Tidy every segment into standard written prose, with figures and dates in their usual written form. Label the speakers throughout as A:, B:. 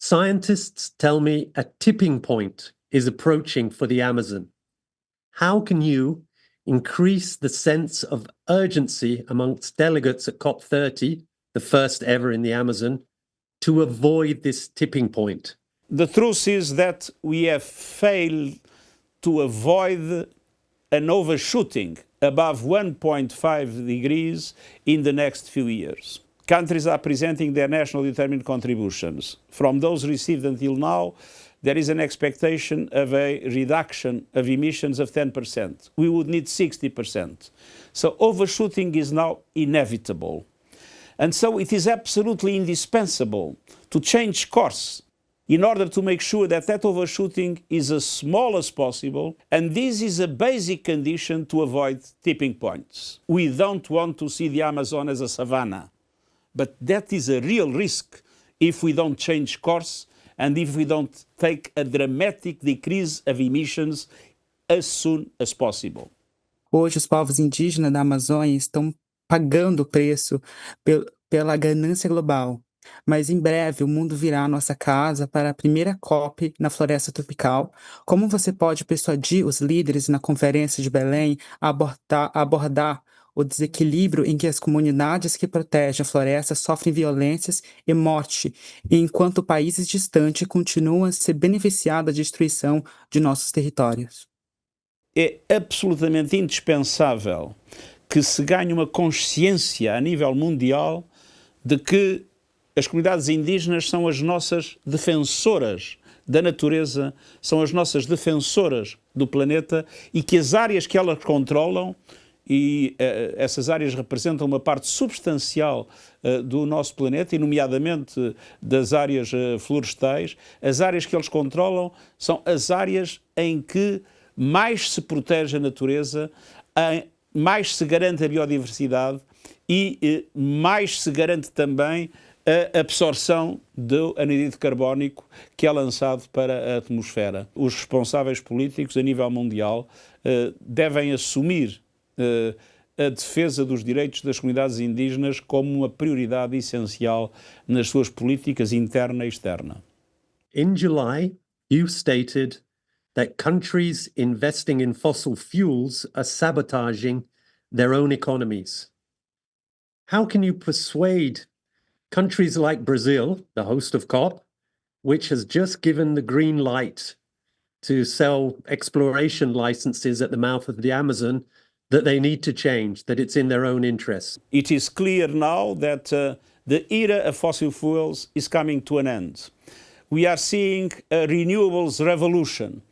A: Scientists tell me a tipping point is approaching for the Amazon. How can you increase the sense of urgency amongst delegates at COP30, the first ever in the Amazon, to avoid this tipping point?
B: The truth is that we have failed to avoid an overshooting above 1.5 degrees in the next few years. Countries are presenting their national determined contributions. From those received until now, there is an expectation of a reduction of emissions of 10%. We would need 60%. So overshooting is now inevitable. And so it is absolutely indispensable to change course in order to make sure that that overshooting is as small as possible, and this is a basic condition to avoid tipping points. We don't want to see the Amazon as a savanna, but that is a real risk if we don't change course and if we don't take a dramatic decrease of emissions as soon as possible.
C: Hoje, os povos indígenas da Amazônia estão pagando o preço pela ganância global. Mas em breve o mundo virá à nossa casa para a primeira COP na floresta tropical. Como você pode persuadir os líderes na Conferência de Belém a abordar o desequilíbrio em que as comunidades que protegem a floresta sofrem violências e morte, enquanto países distantes continuam a ser beneficiados da destruição de nossos territórios?
B: É absolutamente indispensável que se ganhe uma consciência a nível mundial de que as comunidades indígenas são as nossas defensoras da natureza, são as nossas defensoras do planeta e que as áreas que elas controlam, e essas áreas representam uma parte substancial do nosso planeta, e nomeadamente das áreas florestais, as áreas que eles controlam são as áreas em que mais se protege a natureza, mais se garante a biodiversidade e mais se garante também a absorção do anidride carbónico que é lançado para a atmosfera. Os responsáveis políticos a nível mundial devem assumir a defesa dos direitos das comunidades indígenas como uma prioridade essencial nas suas políticas interna e externa.
A: In July, you stated that countries investing in fossil fuels are sabotaging their own economies. How can you persuade countries like Brazil, the host of COP, which has just given the green light to sell exploration licenses at the mouth of the Amazon, that they need to change, that it's in their own interest?
B: It is clear now that the era of fossil fuels is coming to an end. We are seeing a renewables revolution,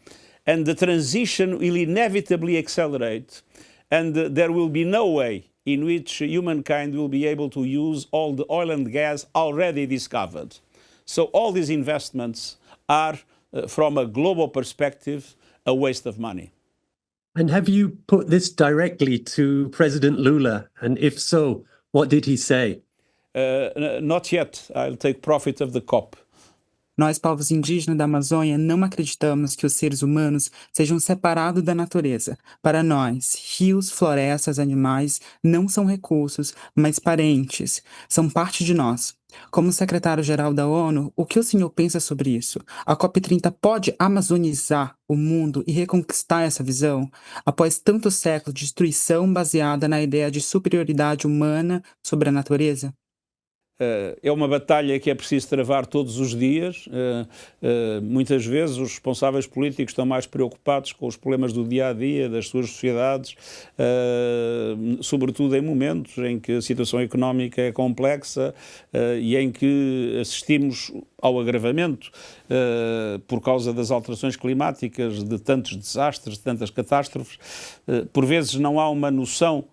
B: and the transition will inevitably accelerate, and there will be no way in which humankind will be able to use all the oil and gas already discovered. So all these investments are, from a global perspective, a waste of money.
A: And have you put this directly to President Lula? And if so, what did he say?
B: Not yet. I'll take profit of the COP.
C: Nós, povos indígenas da Amazônia, não acreditamos que os seres humanos sejam separados da natureza. Para nós, rios, florestas, animais não são recursos, mas parentes. São parte de nós. Como secretário-geral da ONU, o que o senhor pensa sobre isso? A COP30 pode amazonizar o mundo e reconquistar essa visão? Após tantos séculos de destruição baseada na ideia de superioridade humana sobre a natureza?
B: É uma batalha que é preciso travar todos os dias. Muitas vezes os responsáveis políticos estão mais preocupados com os problemas do dia-a-dia, das suas sociedades, sobretudo em momentos em que a situação económica é complexa e em que assistimos ao agravamento por causa das alterações climáticas, de tantos desastres, de tantas catástrofes. Por vezes não há uma noção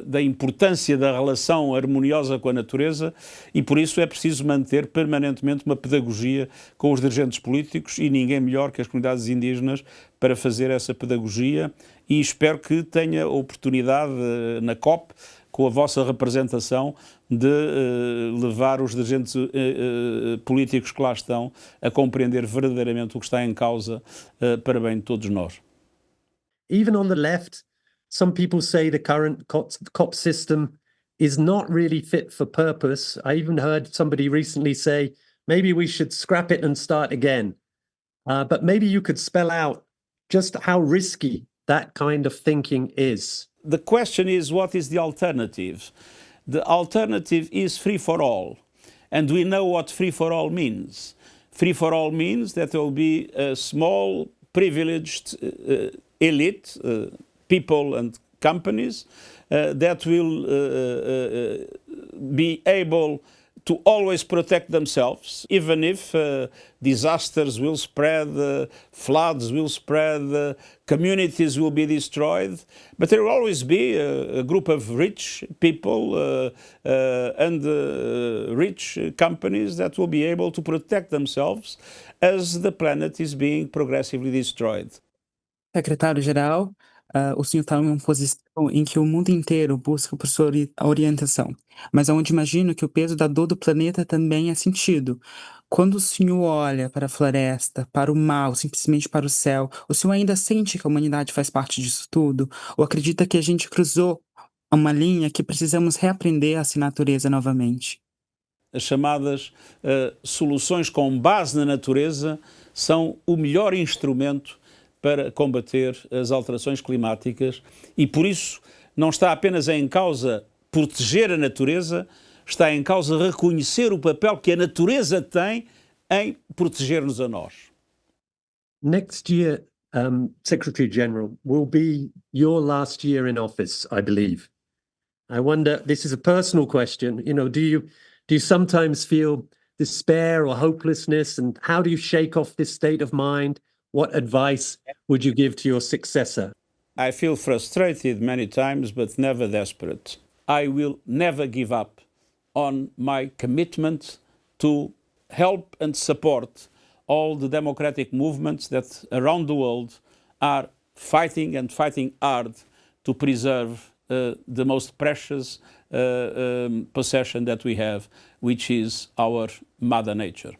B: da importância da relação harmoniosa com a natureza e por isso é preciso manter permanentemente uma pedagogia com os dirigentes políticos e ninguém melhor que as comunidades indígenas para fazer essa pedagogia e espero que tenha a oportunidade na COP, com a vossa representação, de levar os dirigentes políticos que lá estão a compreender verdadeiramente o que está em causa para bem de todos nós.
A: Even on the left, some people say the current COP system is not really fit for purpose. I even heard somebody recently say maybe we should scrap it and start again. But maybe you could spell out just how risky that kind of thinking is.
B: The question is, what is the alternative? The alternative is free for all. And we know what free for all means. Free for all means that there will be a small, privileged elite, people and companies that will be able to always protect themselves, even if disasters will spread, floods will spread, communities will be destroyed. But there will always be a group of rich people and rich companies that will be able to protect themselves as the planet is being progressively destroyed.
C: Secretário-geral, o senhor está em uma posição em que o mundo inteiro busca por sua orientação, mas onde imagino que o peso da dor do planeta também é sentido. Quando o senhor olha para a floresta, para o mal, simplesmente para o céu, o senhor ainda sente que a humanidade faz parte disso tudo? Ou acredita que a gente cruzou uma linha que precisamos reaprender a ser natureza novamente?
B: As chamadas soluções com base na natureza são o melhor instrumento para combater as alterações climáticas e, por isso, não está apenas em causa proteger a natureza, está em causa reconhecer o papel que a natureza tem em proteger-nos a nós.
A: Next year, Secretary General, will be your last year in office, I believe. I wonder, this is a personal question, do you sometimes feel despair or hopelessness, and how do you shake off this state of mind? What advice would you give to your successor?
B: I feel frustrated many times, but never desperate. I will never give up on my commitment to help and support all the democratic movements that around the world are fighting and fighting hard to preserve the most precious possession that we have, which is our Mother Nature.